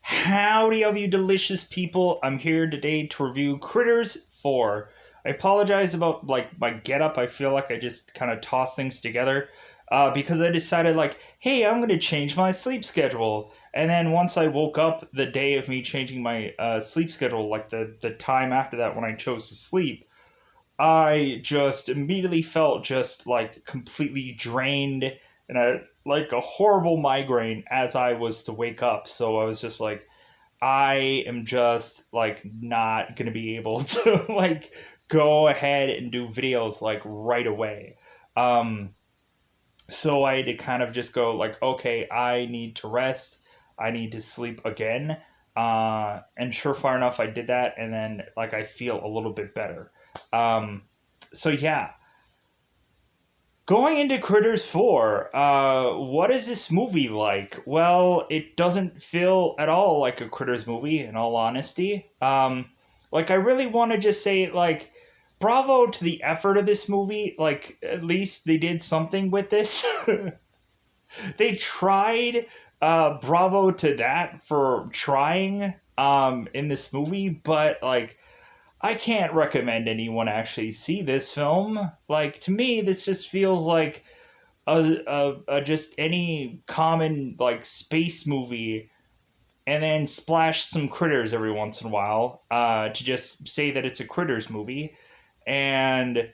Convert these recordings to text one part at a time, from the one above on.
Howdy, of you delicious people. I'm here today to review Critters 4. I apologize about my getup. I feel like I just kind of toss things together because I decided hey, I'm going to change my sleep schedule. And then once I woke up the day of me changing my sleep schedule, like the time after that when I chose to sleep, I just immediately felt just completely drained and a horrible migraine as I was to wake up. So I was just I am just not gonna be able to go ahead and do videos right away. Um, so I had to kind of just go okay, I need to rest. I need to sleep again. And surefire enough, I did that, and then I feel a little bit better. Um, so yeah, going into Critters 4, what is this movie like? Well, it doesn't feel at all like a Critters movie, in all honesty. I really want to just say, bravo to the effort of this movie. At least they did something with this. They tried. Bravo to that for trying in this movie, but I can't recommend anyone actually see this film. To me, this just feels like a just any common space movie, and then splash some critters every once in a while to just say that it's a critters movie, and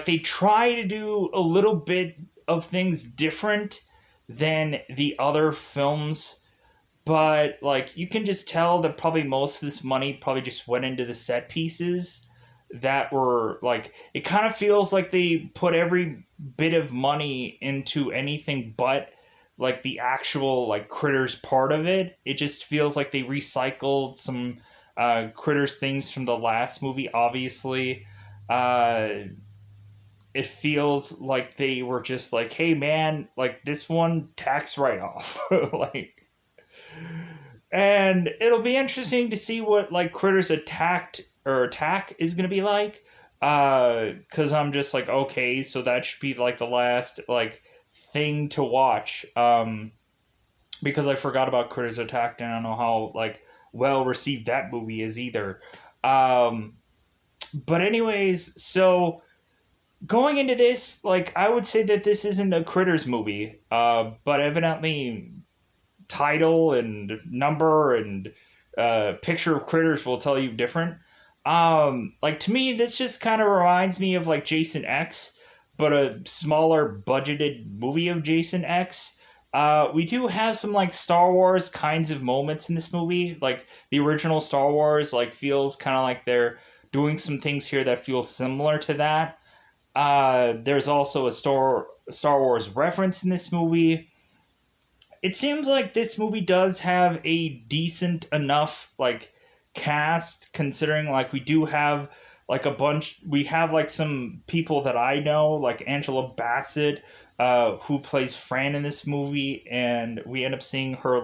they try to do a little bit of things different than the other films, but you can just tell that probably most of this money probably just went into the set pieces that were it kind of feels like they put every bit of money into anything but the actual critters part of it. It just feels like they recycled some critters things from the last movie, obviously. It feels like they were just hey man, this one tax write-off. And it'll be interesting to see what Critters Attack is gonna be like. Cause I'm just okay, so that should be the last thing to watch. Because I forgot about Critters Attack and I don't know how well received that movie is either. Um, but anyways, so going into this, I would say that this isn't a Critters movie. But evidently title and number and picture of critters will tell you different. To me, this just kind of reminds me of Jason X, but a smaller budgeted movie of Jason X. We do have some Star Wars kinds of moments in this movie. The original Star Wars feels kind of they're doing some things here that feel similar to that. There's also a Star Wars reference in this movie. It seems like this movie does have a decent enough cast, considering we do have a bunch. We have some people that I know, like Angela Bassett, who plays Fran in this movie, and we end up seeing her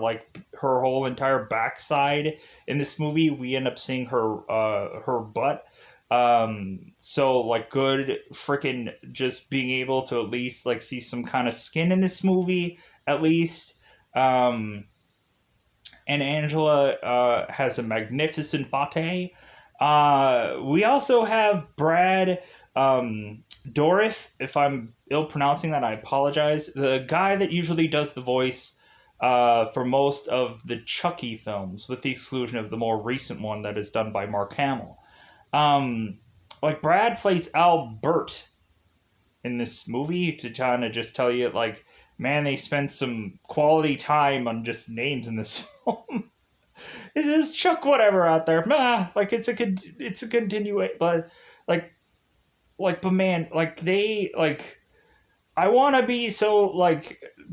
her whole entire backside in this movie. We end up seeing her butt. So good freaking just being able to at least see some kind of skin in this movie at least. um and Angela has a magnificent bate. We also have Brad Dourif. If I'm ill pronouncing that, I apologize. The guy that usually does the voice for most of the Chucky films, with the exclusion of the more recent one that is done by Mark Hamill. Um, Brad plays Albert in this movie, to kind of just tell you man, they spent some quality time on just names in this film. This is Chuck whatever out there. It's a continuation, but like but man, they I want to be so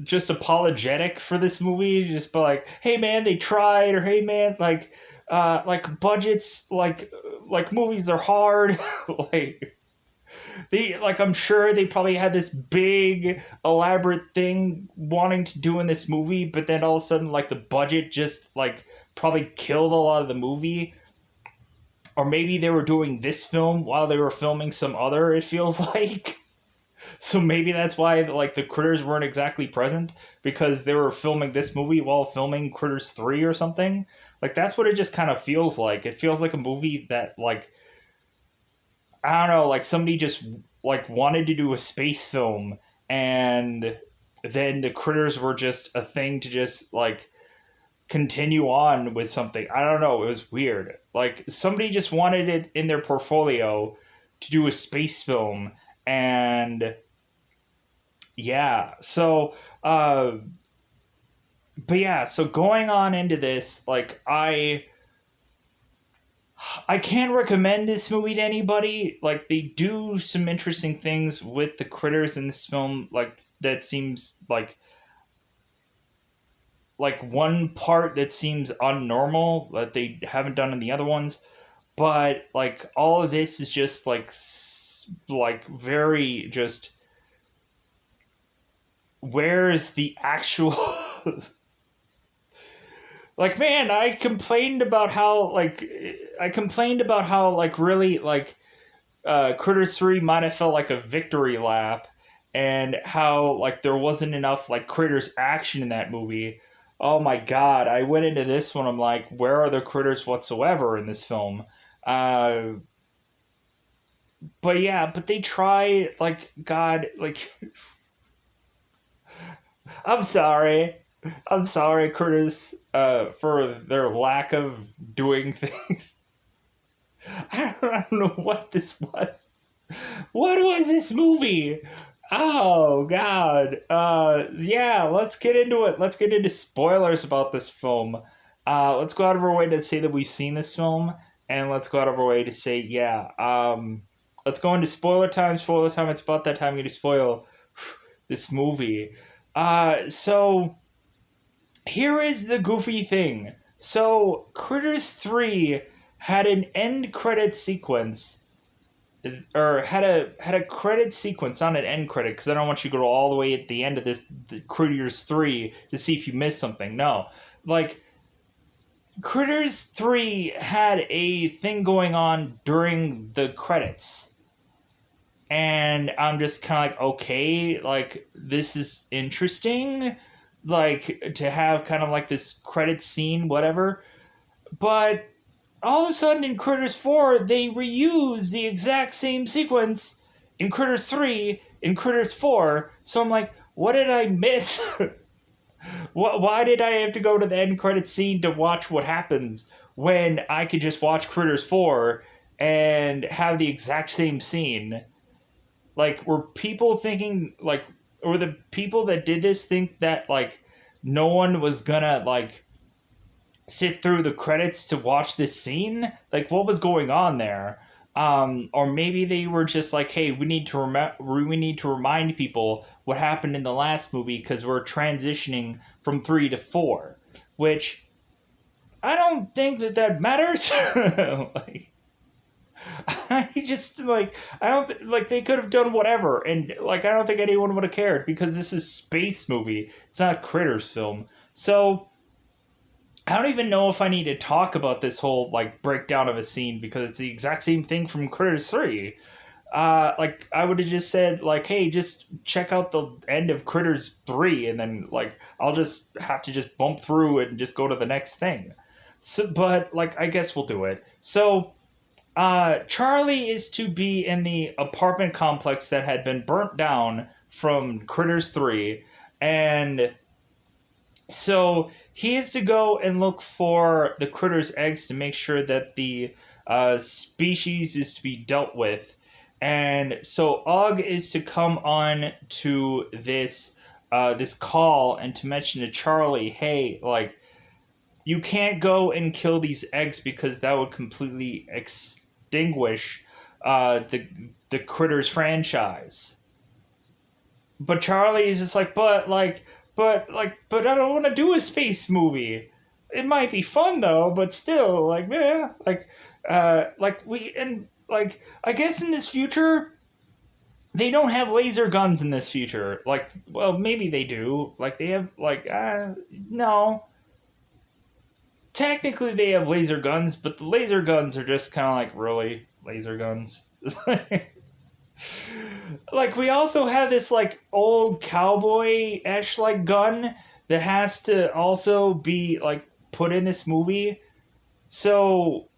just apologetic for this movie, just be hey man, they tried, or hey man, budgets, movies are hard. like they I'm sure they probably had this big elaborate thing wanting to do in this movie, but then all of a sudden the budget just probably killed a lot of the movie. Or maybe they were doing this film while they were filming some other, it feels like. So maybe that's why like the critters weren't exactly present because they were filming this movie while filming Critters 3 or something. Like that's what it just kind of feels like. It feels like a movie that like I don't know, like somebody just like wanted to do a space film and then the critters were just a thing to just like continue on with something. I don't know, it was weird. Like somebody just wanted it in their portfolio to do a space film and yeah. But yeah, so going on into this, like I can't recommend this movie to anybody. Like they do some interesting things with the critters in this film, like that seems like one part that seems unnormal that they haven't done in the other ones. But like all of this is just like very just where's the actual like man I complained about how like really like Critters 3 might have felt like a victory lap and how like there wasn't enough like Critters action in that movie. Oh my god, I went into this one I'm like where are the critters whatsoever in this film? Uh but yeah, but they try like god like I'm sorry. I'm sorry, Critters, for their lack of doing things. I don't know what this was. What was this movie? Oh God. Yeah. Let's get into it. Let's get into spoilers about this film. Let's go out of our way to say that we've seen this film, and let's go out of our way to say, yeah. Let's go into spoiler time. Spoiler time. It's about that time you to spoil this movie. So here is the goofy thing. So Critters 3 had an end credit sequence or had a credit sequence, not an end credit, because I don't want you to go all the way at the end of this the Critters 3 to see if you missed something. No. Like Critters 3 had a thing going on during the credits. And I'm just kind of like, okay, like this is interesting, like to have kind of like this credit scene, whatever. But all of a sudden in Critters 4, they reuse the exact same sequence in Critters 3, in Critters 4. So I'm like, what did I miss? Why did I have to go to the end credit scene to watch what happens when I could just watch Critters 4 and have the exact same scene? Like, were people thinking, like, or the people that did this think that, like, no one was gonna, like, sit through the credits to watch this scene? Like, what was going on there? Or maybe they were just like, "Hey, we need to remind people what happened in the last movie because we're transitioning from 3 to 4," which I don't think that matters. Like, I just like I don't like they could have done whatever, and like I don't think anyone would have cared because this is space movie. It's not a critters film, so I don't even know if I need to talk about this whole like breakdown of a scene because it's the exact same thing from Critters 3. Like I would have just said like, hey, just check out the end of Critters 3, and then like I'll just have to just bump through it and just go to the next thing. So, but like I guess we'll do it. So, Charlie is to be in the apartment complex that had been burnt down from Critters 3, and so he is to go and look for the critters' eggs to make sure that the species is to be dealt with. And so Og is to come on to this call and to mention to Charlie, hey, like you can't go and kill these eggs because that would completely extinguish the critters franchise. But Charlie is just like, but I don't want to do a space movie. It might be fun though, but still, like, yeah, like we and like I guess in this future they don't have laser guns in this future. Like, well, maybe they do. Like they have no. Technically, they have laser guns, but the laser guns are just kind of like really laser guns. Like we also have this like old cowboy-ish like gun that has to also be like put in this movie. So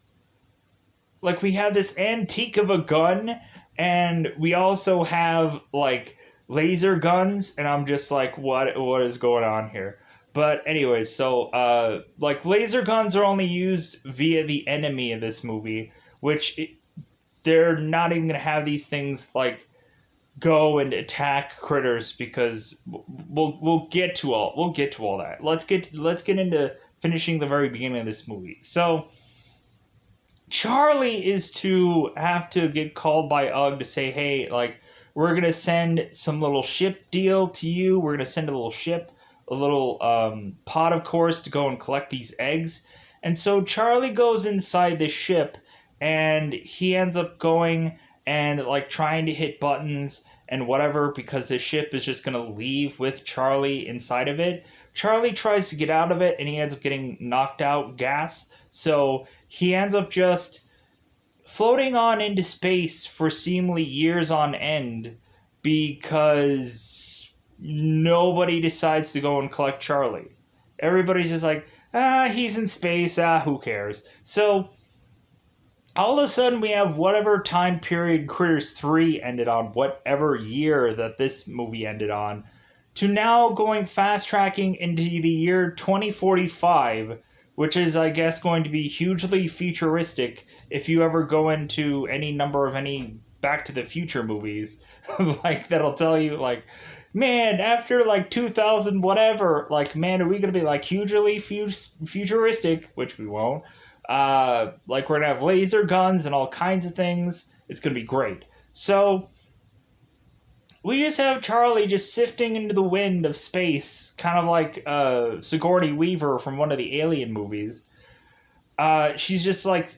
like we have this antique of a gun, and we also have like laser guns, and I'm just like, what is going on here? But anyways, so like laser guns are only used via the enemy of this movie, which they're not even gonna have these things like go and attack critters, because we'll get to all that. Let's get into finishing the very beginning of this movie. So Charlie is to have to get called by Ugg to say, hey, like, we're going to send some little ship deal to you. We're going to send a little ship, a little pod, of course, to go and collect these eggs. And so Charlie goes inside the ship, and he ends up going and, like, trying to hit buttons and whatever, because his ship is just going to leave with Charlie inside of it. Charlie tries to get out of it, and he ends up getting knocked out gas. So he ends up just floating on into space for seemingly years on end, because nobody decides to go and collect Charlie. Everybody's just like, he's in space, who cares? So all of a sudden we have whatever time period Critters 3 ended on, whatever year that this movie ended on, to now going fast tracking into the year 2045, which is, I guess, going to be hugely futuristic if you ever go into any number of any Back to the Future movies. Like, that'll tell you, like, man, after, like, 2000 whatever, like, man, are we going to be, like, hugely futuristic, which we won't. Like, we're going to have laser guns and all kinds of things. It's going to be great. So we just have Charlie just sifting into the wind of space, kind of like Sigourney Weaver from one of the Alien movies. She's just like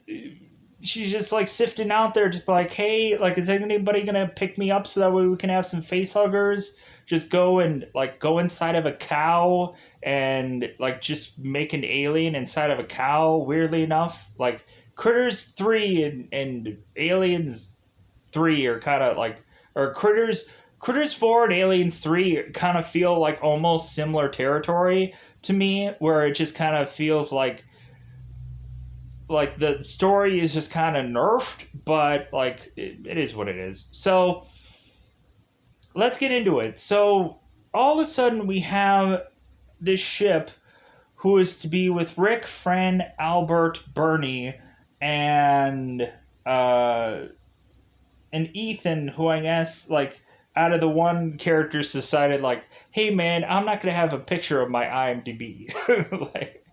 sifting out there, just like, hey, like, is anybody gonna pick me up so that way we can have some face huggers? Just go and like go inside of a cow and like just make an alien inside of a cow. Weirdly enough, like Critters 3 and Aliens 3 are kind of like, or Critters 4 and Aliens 3 kind of feel like almost similar territory to me, where it just kind of feels like the story is just kind of nerfed, but like it is what it is. So let's get into it. So all of a sudden we have this ship who is to be with Rick, Fran, Albert, Bernie, and Ethan, who I guess like out of the one characters decided like, hey man, I'm not gonna have a picture of my IMDb. like,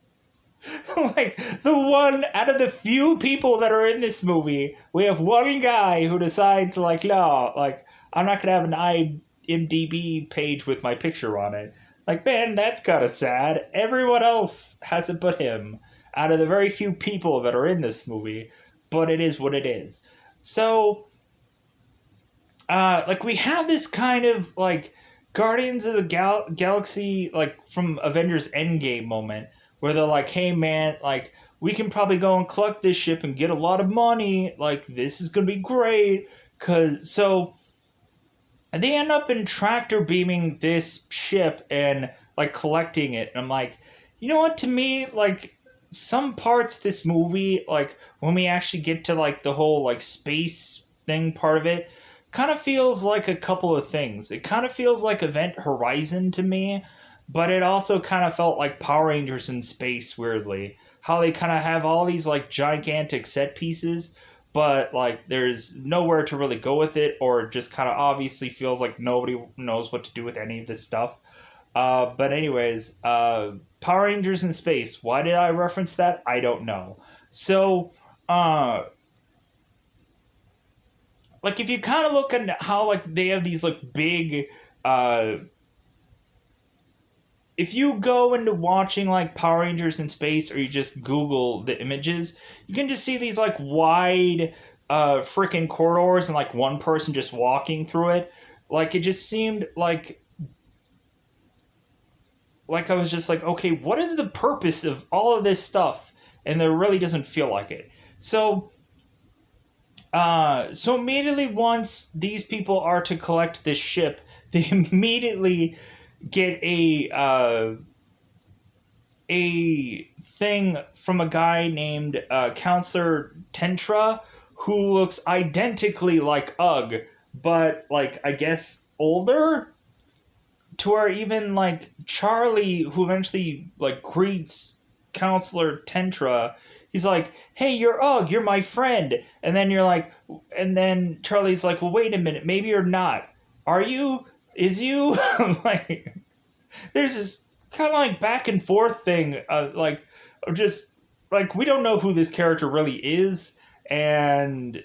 like the one out of the few people that are in this movie, we have one guy who decides like, no, like I'm not gonna have an IMDb page with my picture on it. Like, man, that's kind of sad. Everyone else hasn't put him out of the very few people that are in this movie, but it is what it is. So like we have this kind of like Guardians of the Galaxy, like from Avengers Endgame moment, where they're like, hey man, like we can probably go and collect this ship and get a lot of money, like this is gonna be great. Cause so they end up in tractor beaming this ship and like collecting it, and I'm like, you know what, to me, like some parts of this movie, like when we actually get to like the whole like space thing part of it, kind of feels like a couple of things. It kind of feels like Event Horizon to me, but it also kind of felt like Power Rangers in space, weirdly. How they kind of have all these like gigantic set pieces, but like there's nowhere to really go with it, or it just kind of obviously feels like nobody knows what to do with any of this stuff. But anyways, Power Rangers in space. Why did I reference that? I don't know. So, like if you kind of look at how like they have these like big if you go into watching like Power Rangers in space, or you just Google the images, you can just see these like wide freaking corridors and like one person just walking through it. Like it just seemed like I was just like, okay, what is the purpose of all of this stuff? And there really doesn't feel like it. So So immediately once these people are to collect this ship, they immediately get a thing from a guy named Counselor Tentra, who looks identically like Ugg, but like I guess older. To where even like Charlie, who eventually like greets Counselor Tentra, he's like, "Hey, you're Ugg, you're my friend," and then you're like, and then Charlie's like, "Well, wait a minute, maybe you're not. Are you? Is you?" Like, there's this kind of like back and forth thing, like of just like we don't know who this character really is, and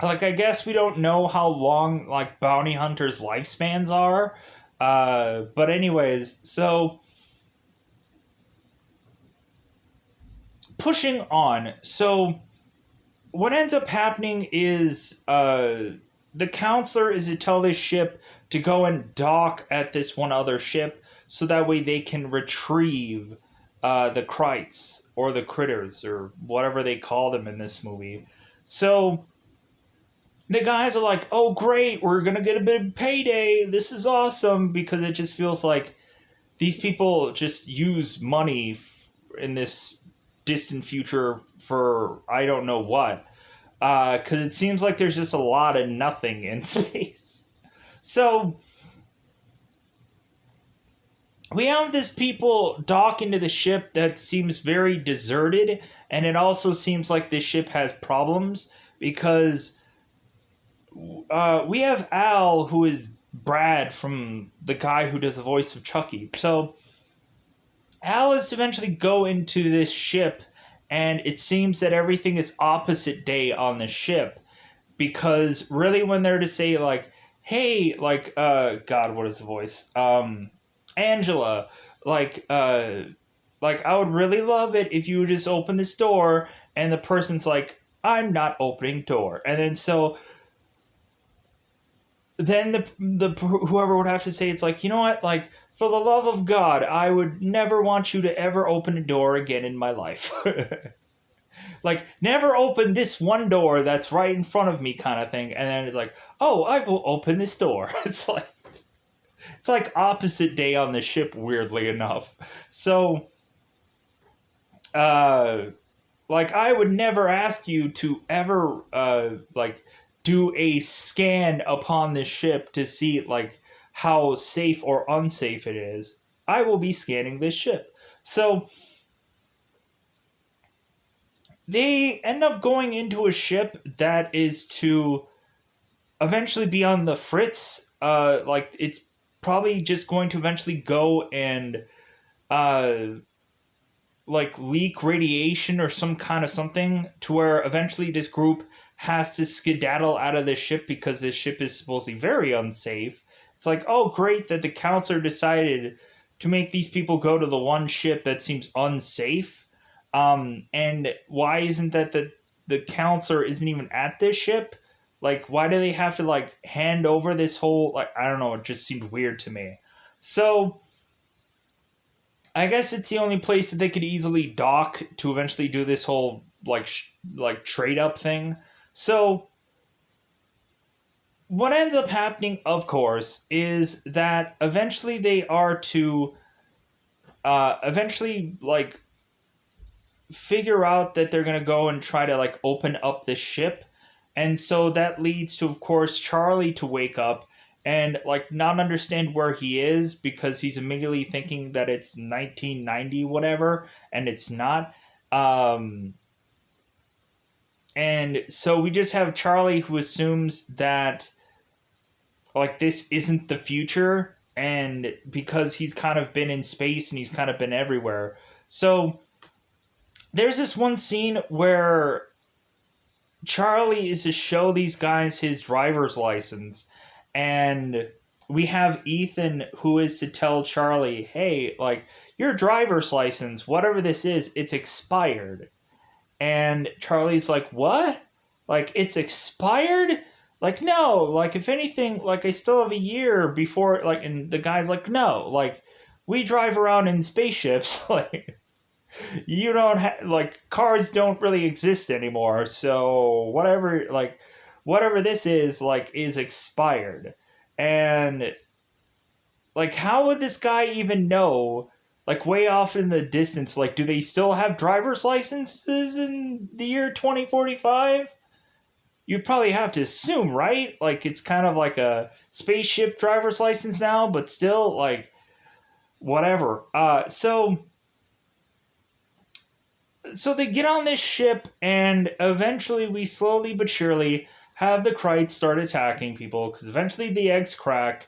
like I guess we don't know how long like bounty hunters' lifespans are. But anyways, so pushing on. So what ends up happening is the counselor is to tell this ship to go and dock at this one other ship so that way they can retrieve the Krites or the critters or whatever they call them in this movie. So the guys are like, "Oh, great, we're gonna get a big payday. This is awesome," because it just feels like these people just use money in this distant future for I don't know what. Because it seems like there's just a lot of nothing in space. So we have this people dock into the ship that seems very deserted, and it also seems like this ship has problems because we have Al, who is Brad from the guy who does the voice of Chucky. So Al is to eventually go into this ship, and it seems that everything is opposite day on the ship because really when they're to say like, hey, like God, what is the voice? Angela, like I would really love it if you would just open this door, and the person's like, I'm not opening door, and then so then the whoever would have to say it's like, you know what, like for the love of God, I would never want you to ever open a door again in my life. Like never open this one door that's right in front of me kind of thing, and then it's like, oh, I will open this door. It's like opposite day on the ship, weirdly enough. So uh like I would never ask you to ever like do a scan upon this ship to see like how safe or unsafe it is. I will be scanning this ship. So they end up going into a ship that is to eventually be on the fritz. Like it's probably just going to eventually go and uh like leak radiation or some kind of something to where eventually this group has to skedaddle out of this ship because this ship is supposedly very unsafe. It's like, oh, great that the counselor decided to make these people go to the one ship that seems unsafe. And why isn't that the counselor isn't even at this ship? Like, why do they have to like hand over this whole like I don't know? It just seemed weird to me. So I guess it's the only place that they could easily dock to eventually do this whole like like trade up thing. So what ends up happening, of course, is that eventually they are to eventually like figure out that they're gonna go and try to like open up this ship, and so that leads to, of course, Charlie to wake up and like not understand where he is because he's immediately thinking that it's 1990 whatever, and it's not. Um, and so we just have Charlie who assumes that like this isn't the future, and because he's kind of been in space and he's kind of been everywhere. So there's this one scene where Charlie is to show these guys his driver's license, and we have Ethan who is to tell Charlie, hey, like, your driver's license, whatever this is, it's expired. And Charlie's like, what? Like, it's expired? Like, no, like, if anything, like, I still have a year before, like, and the guy's like, no, like, we drive around in spaceships, like, you don't like cars don't really exist anymore. So whatever this is like is expired. And like how would this guy even know like way off in the distance like do they still have driver's licenses in the year 2045? You'd probably have to assume, right? Like it's kind of like a spaceship driver's license now, but still like whatever. So they get on this ship, and eventually we slowly but surely have the Krites start attacking people because eventually the eggs crack,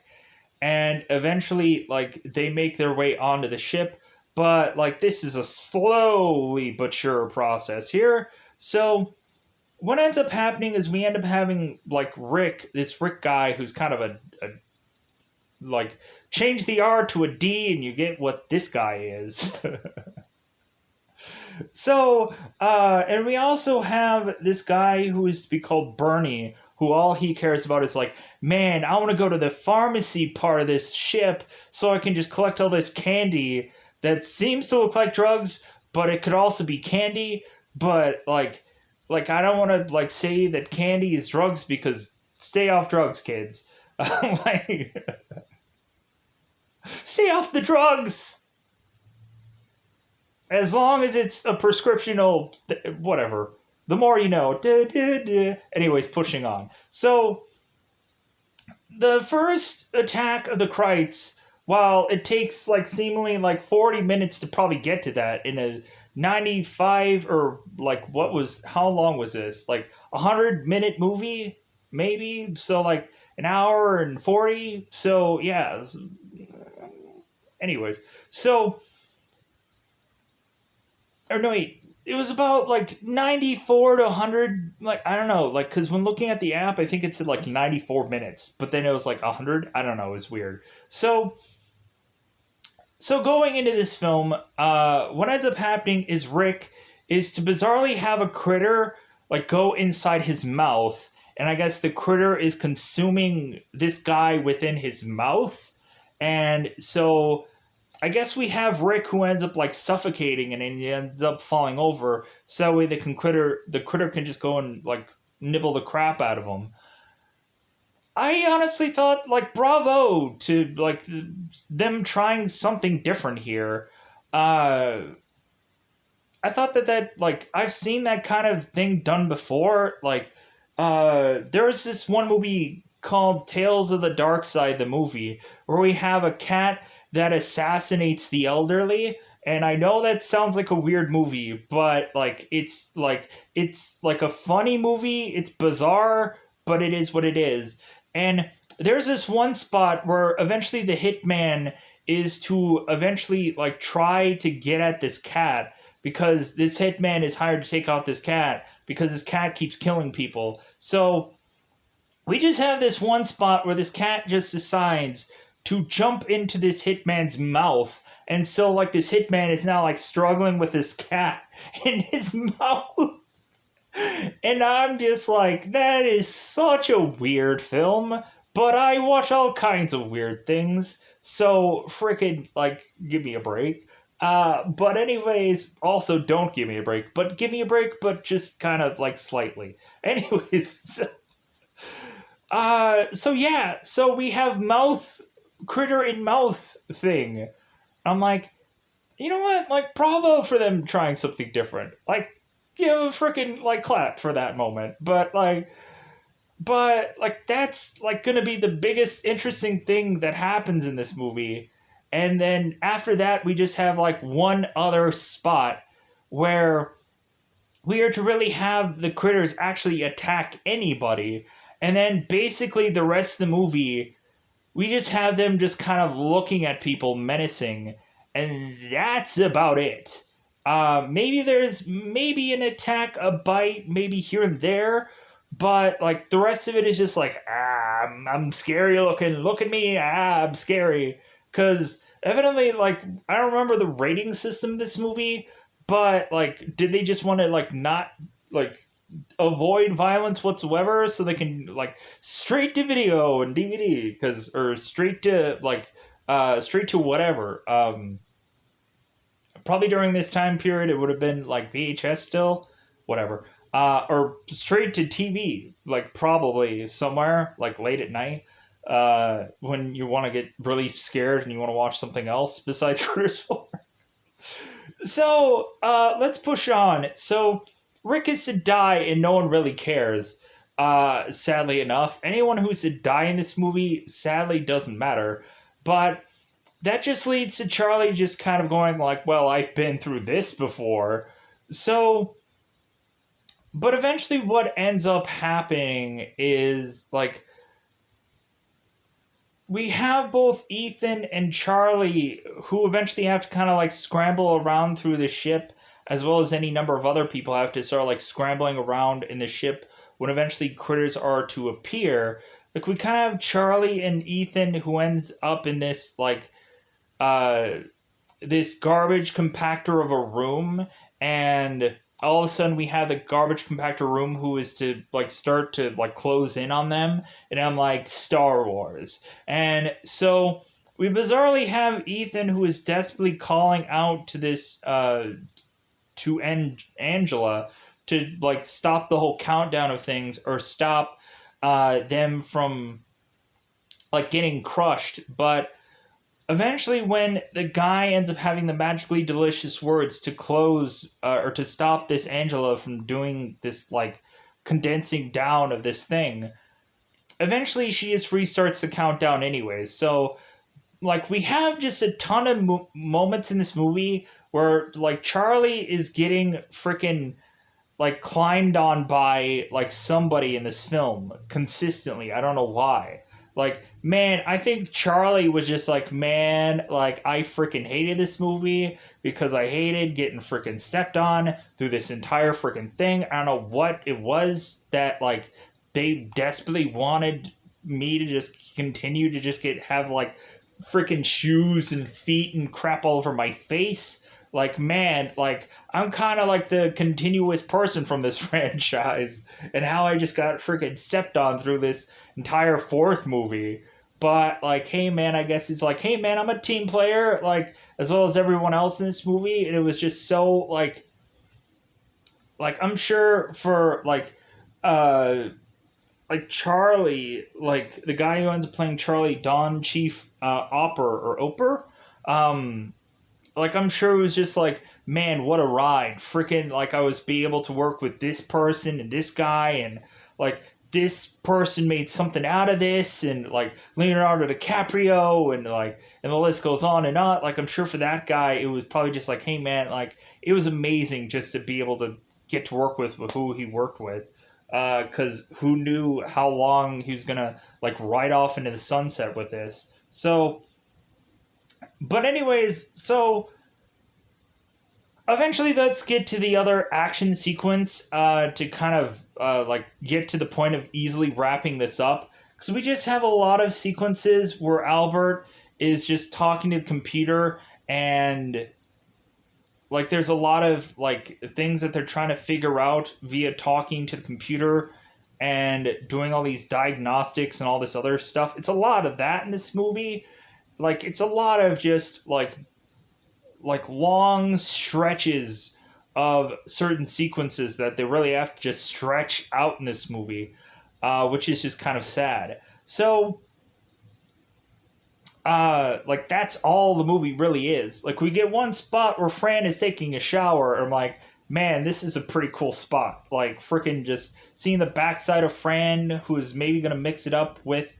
and eventually like they make their way onto the ship. But like this is a slowly but sure process here. So what ends up happening is we end up having like this Rick guy who's kind of a like change the R to a D and you get what this guy is. So, and we also have this guy who is to be called Bernie, who all he cares about is like, man, I want to go to the pharmacy part of this ship so I can just collect all this candy that seems to look like drugs, but it could also be candy. But like I don't want to like say that candy is drugs because stay off drugs, kids. Like, stay off the drugs. As long as it's a prescriptional, whatever. The more you know. Anyways, pushing on. So, the first attack of the Krites, while it takes like seemingly like 40 minutes to probably get to that in a 95 or like how long was this? Like 100-minute movie, maybe? So, like an hour and 40. So, yeah. Anyways, so or no wait, it was about like 94 to 100, like I don't know, like because when looking at the app I think it said like 94 minutes, but then it was like 100. I don't know, it was weird. So going into this film, what ends up happening is Rick is to bizarrely have a critter like go inside his mouth, and I guess the critter is consuming this guy within his mouth. And so I guess we have Rick who ends up like suffocating and he ends up falling over. So that way the critter can just go and like nibble the crap out of him. I honestly thought like bravo to like them trying something different here. Uh, I thought that like I've seen that kind of thing done before. Like there's this one movie called Tales of the Dark Side, the movie, where we have a cat that assassinates the elderly. And I know that sounds like a weird movie, but it's like a funny movie. It's bizarre, but it is what it is. And there's this one spot where eventually the hitman is to eventually like try to get at this cat because this hitman is hired to take out this cat because this cat keeps killing people. So we just have this one spot where this cat just decides to jump into this hitman's mouth. And so, like, this hitman is now, like, struggling with this cat in his mouth. And I'm just like, that is such a weird film. But I watch all kinds of weird things. So, freaking, like, give me a break. But anyways, also don't give me a break. But give me a break, but just kind of, like, slightly. Anyways, so yeah. So we have critter in mouth thing. I'm like, you know what? Like, bravo for them trying something different. Like, give a freaking like clap for that moment. But that's like gonna be the biggest interesting thing that happens in this movie. And then after that, we just have like one other spot where we are to really have the critters actually attack anybody. And then basically the rest of the movie we just have them just kind of looking at people menacing, and that's about it. Maybe there's maybe an attack, a bite, maybe here and there, but like the rest of it is just like, I'm scary looking. Look at me, I'm scary. Because evidently, like I don't remember the rating system of this movie, but like, did they just want to like not like avoid violence whatsoever so they can like straight to video and DVD or straight to whatever probably during this time period, it would have been like VHS still, whatever. Or straight to TV, like probably somewhere, like late at night, when you want to get really scared and you want to watch something else besides Critters 4. So, let's push on. So, Rick is to die and no one really cares. Sadly enough, anyone who's to die in this movie sadly doesn't matter. But that just leads to Charlie just kind of going like, well, I've been through this before. So, but eventually what ends up happening is like we have both Ethan and Charlie who eventually have to kind of like scramble around through the ship, as well as any number of other people have to start like scrambling around in the ship when eventually critters are to appear. Like we kind of have Charlie and Ethan who ends up in this like uh this garbage compactor of a room, and all of a sudden we have the garbage compactor room who is to like start to like close in on them, and I'm like, Star Wars. And so we bizarrely have Ethan who is desperately calling out to this to Angela to like stop the whole countdown of things, or stop them from like getting crushed. But eventually, when the guy ends up having the magically delicious words to close or to stop this Angela from doing this like condensing down of this thing, eventually she just restarts the countdown anyways. So like we have just a ton of moments in this movie where like Charlie is getting freaking like climbed on by like somebody in this film consistently. I don't know why. Like, man, I think Charlie was just like, man, like I freaking hated this movie because I hated getting freaking stepped on through this entire freaking thing. I don't know what it was that like they desperately wanted me to just continue to just have like freaking shoes and feet and crap all over my face. Like, man, like I'm kind of like the continuous person from this franchise, and how I just got freaking stepped on through this entire fourth movie. But like, hey man, I guess he's like, hey man, I'm a team player, like as well as everyone else in this movie, and it was just so like I'm sure for like Charlie, like the guy who ends up playing Charlie, Don Chief Oper, like I'm sure it was just like, man, what a ride. Freaking like I was be able to work with this person and this guy, and like this person made something out of this, and like Leonardo DiCaprio, and like and the list goes on and on. Like I'm sure for that guy it was probably just like, hey man, like it was amazing just to be able to get to work with who he worked with. Because who knew how long he was gonna like ride off into the sunset with this. So but anyways, so eventually let's get to the other action sequence to kind of like get to the point of easily wrapping this up. Because we just have a lot of sequences where Albert is just talking to the computer, and like there's a lot of like things that they're trying to figure out via talking to the computer and doing all these diagnostics and all this other stuff. It's a lot of that in this movie. Like it's a lot of just like long stretches of certain sequences that they really have to just stretch out in this movie, which is just kind of sad. So like that's all the movie really is. Like we get one spot where Fran is taking a shower, and I'm like, man, this is a pretty cool spot. Like freaking just seeing the backside of Fran, who is maybe gonna mix it up with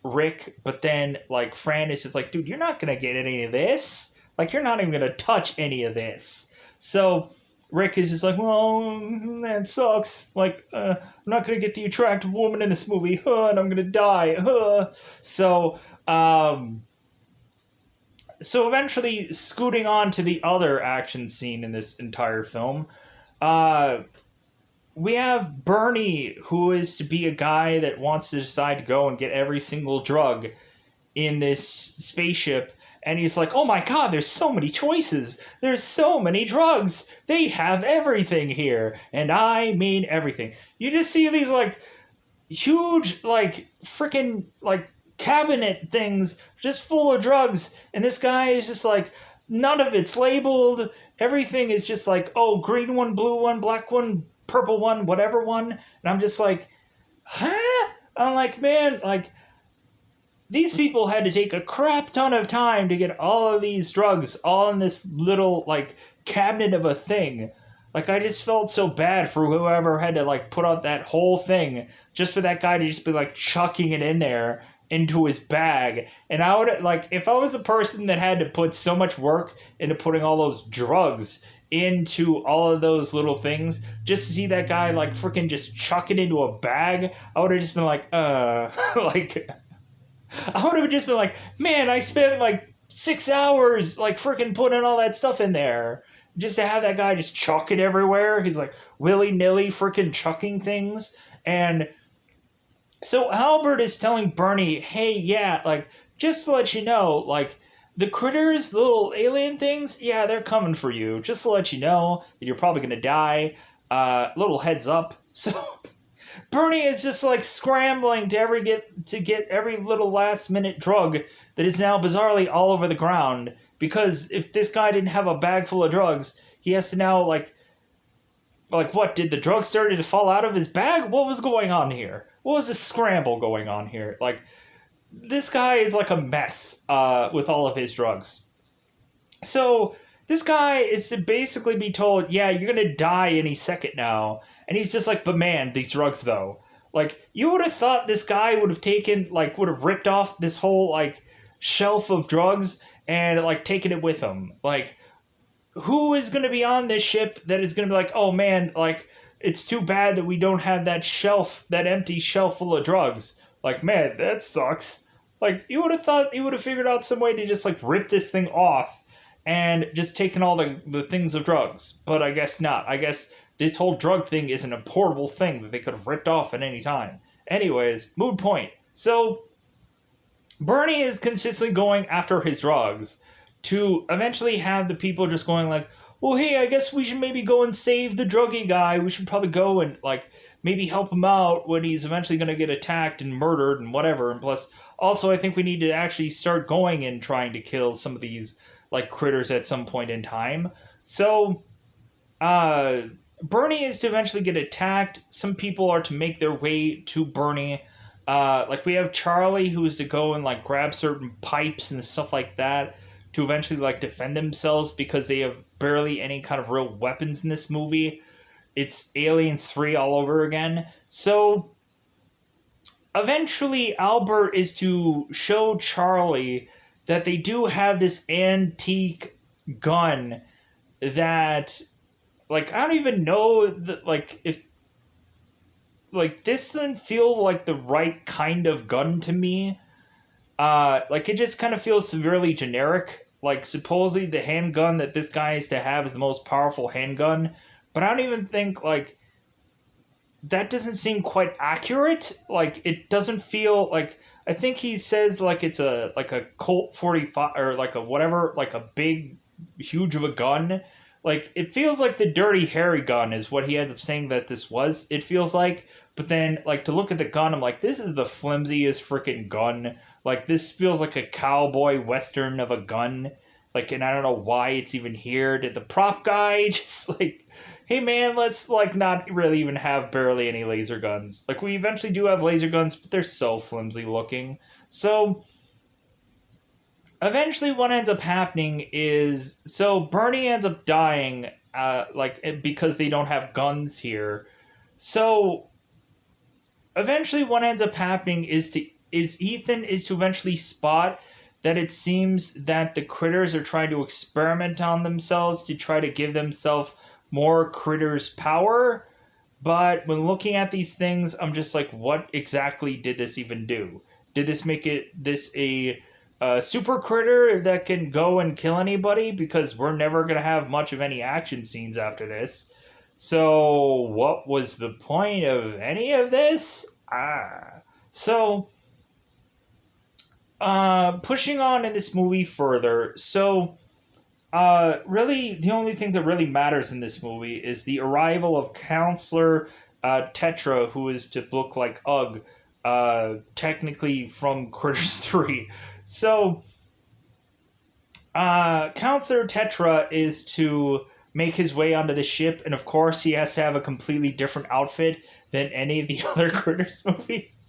Rick, but then like Fran is just like, dude, you're not gonna get any of this. Like you're not even gonna touch any of this. So Rick is just like, well, that sucks. Like I'm not gonna get the attractive woman in this movie, and I'm gonna die. So so eventually scooting on to the other action scene in this entire film, we have Bernie, who is to be a guy that wants to decide to go and get every single drug in this spaceship. And he's like, oh my god, there's so many choices. There's so many drugs. They have everything here. And I mean everything. You just see these like huge like freaking like cabinet things just full of drugs, and this guy is just like, none of it's labeled. Everything is just like, oh, green one, blue one, black one, purple one, whatever one. And I'm just like, huh? I'm like, man, like, these people had to take a crap ton of time to get all of these drugs all in this little, like, cabinet of a thing. Like, I just felt so bad for whoever had to, like, put out that whole thing just for that guy to just be, like, chucking it in there into his bag. And I would, like, if I was a person that had to put so much work into putting all those drugs into all of those little things, just to see that guy, like, freaking just chuck it into a bag, I would have just been like, like, I would have just been like, man, I spent like 6 hours like freaking putting all that stuff in there. Just to have that guy just chuck it everywhere. He's like willy nilly freaking chucking things. And so Albert is telling Bernie, hey, yeah, like, just to let you know, like, the critters, the little alien things, yeah, they're coming for you. Just to let you know that you're probably gonna die. Little heads up. So Bernie is just like scrambling to get every little last minute drug that is now bizarrely all over the ground, because if this guy didn't have a bag full of drugs, he has to now like what, did the drugs started to fall out of his bag? What was going on here? What was this scramble going on here? Like, this guy is like a mess with all of his drugs. So this guy is to basically be told, yeah, you're gonna die any second now. And he's just like, but man, these drugs though. Like, you would have thought this guy would have taken, like, would have ripped off this whole, like, shelf of drugs and, like, taken it with him. Like, who is going to be on this ship that is going to be like, oh man, like, it's too bad that we don't have that shelf, that empty shelf full of drugs. Like, man, that sucks. Like, you would have thought he would have figured out some way to just, like, rip this thing off and just taken all the things of drugs. But I guess not. I guess this whole drug thing is an importable thing that they could have ripped off at any time. Anyways, mood point. So, Bernie is consistently going after his drugs to eventually have the people just going like, well, hey, I guess we should maybe go and save the druggy guy. We should probably go and, like, maybe help him out when he's eventually going to get attacked and murdered and whatever. And plus, also, I think we need to actually start going and trying to kill some of these, like, critters at some point in time. So, Bernie is to eventually get attacked. Some people are to make their way to Bernie. Like, we have Charlie, who is to go and, like, grab certain pipes and stuff like that to eventually, like, defend themselves, because they have barely any kind of real weapons in this movie. It's Aliens 3 all over again. So eventually Albert is to show Charlie that they do have this antique gun that, like, I don't even know that, like, if, like, this doesn't feel like the right kind of gun to me. Like, it just kind of feels severely generic. Like, supposedly the handgun that this guy is to have is the most powerful handgun, but I don't even think, like, that doesn't seem quite accurate. Like, it doesn't feel like, I think he says, like, it's a Colt 45 or like a whatever, like a big, huge of a gun. Like, it feels like the Dirty Harry gun is what he ends up saying that this was. It feels like, but then, like, to look at the gun, I'm like, this is the flimsiest freaking gun. Like, this feels like a cowboy western of a gun. Like, and I don't know why it's even here. Did the prop guy just, like, hey man, let's, like, not really even have barely any laser guns. Like, we eventually do have laser guns, but they're so flimsy looking. So eventually what ends up happening is, so Bernie ends up dying, like, because they don't have guns here. So eventually what ends up happening is Ethan is to eventually spot that it seems that the critters are trying to experiment on themselves to try to give themselves more critters power. But when looking at these things, I'm just like, what exactly did this even do? Did this make this a super critter that can go and kill anybody? Because we're never going to have much of any action scenes after this. So what was the point of any of this? So pushing on in this movie further. So really, the only thing that really matters in this movie is the arrival of Counselor Tetra, who is to look like Ugg, technically from Critters 3. So Counselor Tetra is to make his way onto the ship, and of course, he has to have a completely different outfit than any of the other Critters movies.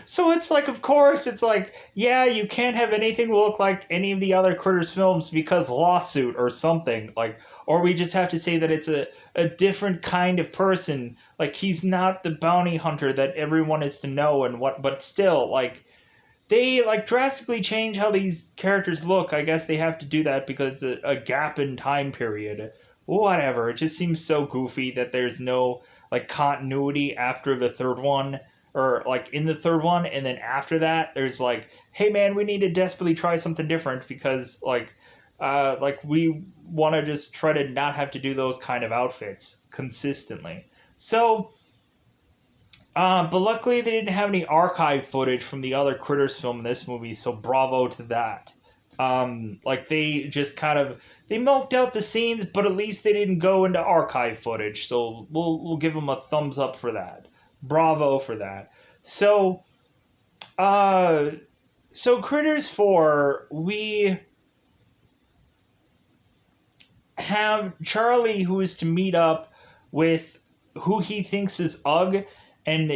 So it's like, of course, it's like, yeah, you can't have anything look like any of the other Critters films because lawsuit or something. Like, or we just have to say that it's a different kind of person. Like, he's not the bounty hunter that everyone is to know, and what, but still, like, they like drastically change how these characters look. I guess they have to do that because it's a gap in time period. Whatever. It just seems so goofy that there's no like continuity after the third one, or like in the third one, and then after that there's like, hey man, we need to desperately try something different because like we want to just try to not have to do those kind of outfits consistently. So but luckily, they didn't have any archive footage from the other Critters film in this movie, so bravo to that. Like they just kind of they milked out the scenes, but at least they didn't go into archive footage. So we'll give them a thumbs up for that. Bravo for that. So uh, so Critters 4, we have Charlie who is to meet up with who he thinks is Ugg, and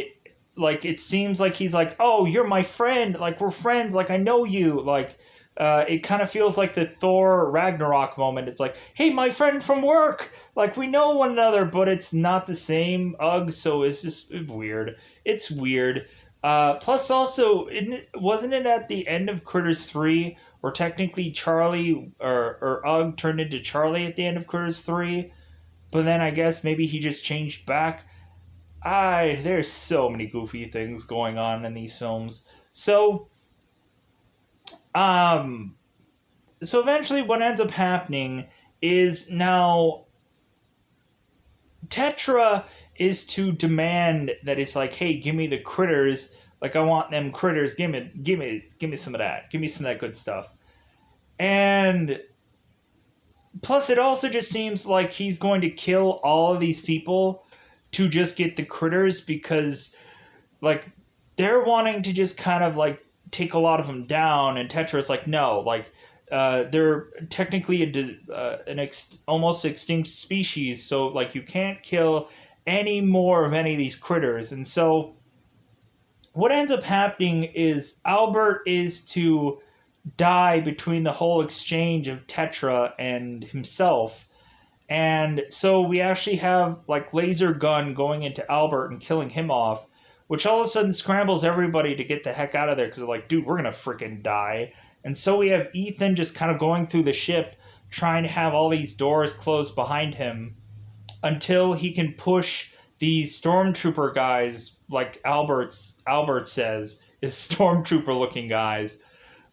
like it seems like he's like, oh, you're my friend, like we're friends, like I know you, like it kind of feels like the Thor Ragnarok moment. It's like, hey, my friend from work, like we know one another, but it's not the same Ugg, so it's just weird. It's weird. Plus, also, wasn't it at the end of Critters 3 where technically Charlie or Ugg turned into Charlie at the end of Critters 3? But then I guess maybe he just changed back. There's so many goofy things going on in these films. So, um, so eventually what ends up happening is now Tetra is to demand that it's like, hey, give me the critters. Like I want them critters. Give me some of that. Give me some of that good stuff. And plus, it also just seems like he's going to kill all of these people to just get the critters because, like, they're wanting to just kind of like take a lot of them down, and Tetra's like, no, like, they're technically almost extinct species, so like you can't kill any more of any of these critters, and so what ends up happening is Albert is to die between the whole exchange of Tetra and himself. And so we actually have like Laser Gun going into Albert and killing him off, which all of a sudden scrambles everybody to get the heck out of there because they're like, dude, we're gonna freaking die. And so we have Ethan just kind of going through the ship, trying to have all these doors closed behind him until he can push these stormtrooper guys, like Albert says, is stormtrooper looking guys,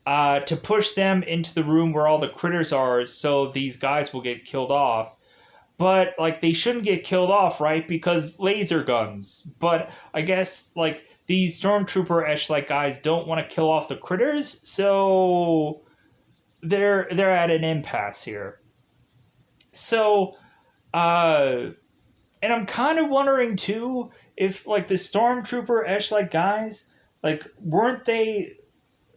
to push them into the room where all the critters are, so these guys will get killed off. But like they shouldn't get killed off, right? Because laser guns. But I guess like these stormtrooper-ish like guys don't want to kill off the critters, so they're at an impasse here. So uh and I'm kind of wondering too if like the stormtrooper-ish like guys, like weren't they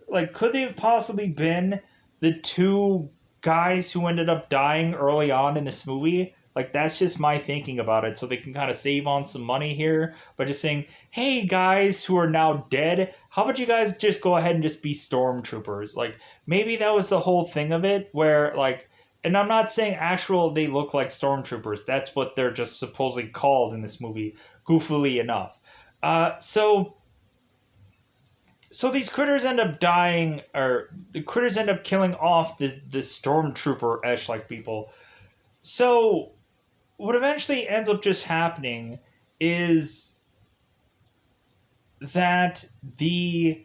like could they have possibly been the two guys who ended up dying early on in this movie? Like that's just my thinking about it, so they can kind of save on some money here by just saying, "Hey guys who are now dead, how about you guys just go ahead and just be stormtroopers?" Like maybe that was the whole thing of it, where like, and I'm not saying actual they look like stormtroopers. That's what they're just supposedly called in this movie, goofily enough. So so these critters end up dying, or the critters end up killing off the stormtrooper esh like people. So what eventually ends up just happening is that the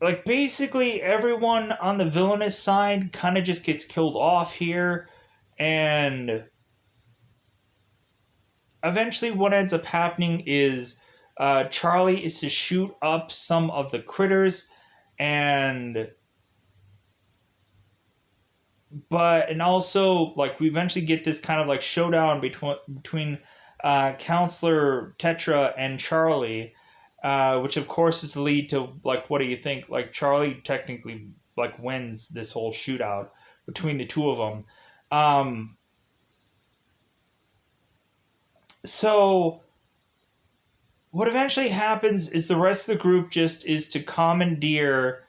like basically everyone on the villainous side kind of just gets killed off here, and eventually what ends up happening is Charlie is to shoot up some of the critters, and and also like we eventually get this kind of like showdown between Counselor Tetra and Charlie, which of course is the lead to like, what do you think? Like Charlie technically like wins this whole shootout between the two of them. Um, so what eventually happens is the rest of the group just is to commandeer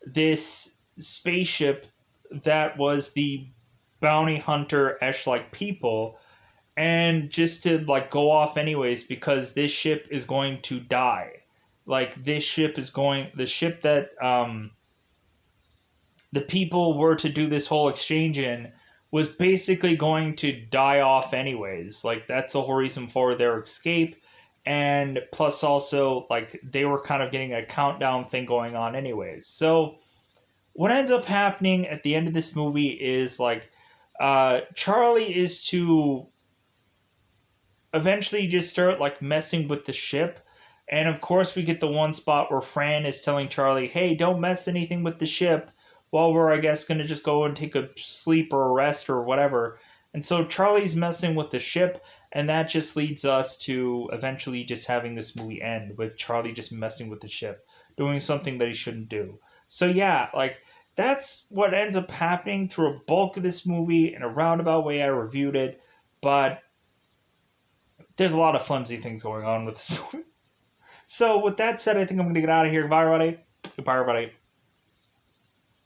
this spaceship that was the bounty hunter esh like people, and just to like go off anyways because this ship is going to die. Like this ship is going, the ship that the people were to do this whole exchange in was basically going to die off anyways. Like that's the whole reason for their escape. And plus also like they were kind of getting a countdown thing going on anyways. So what ends up happening at the end of this movie is like Charlie is to eventually just start like messing with the ship. And of course, we get the one spot where Fran is telling Charlie, "Hey, don't mess anything with the ship." While we're, I guess, gonna just go and take a sleep or a rest or whatever. And so Charlie's messing with the ship, and that just leads us to eventually just having this movie end with Charlie just messing with the ship, doing something that he shouldn't do. So yeah, like that's what ends up happening through a bulk of this movie in a roundabout way. I reviewed it, but there's a lot of flimsy things going on with this movie. So with that said, I think I'm gonna get out of here. Goodbye, everybody. Goodbye, everybody.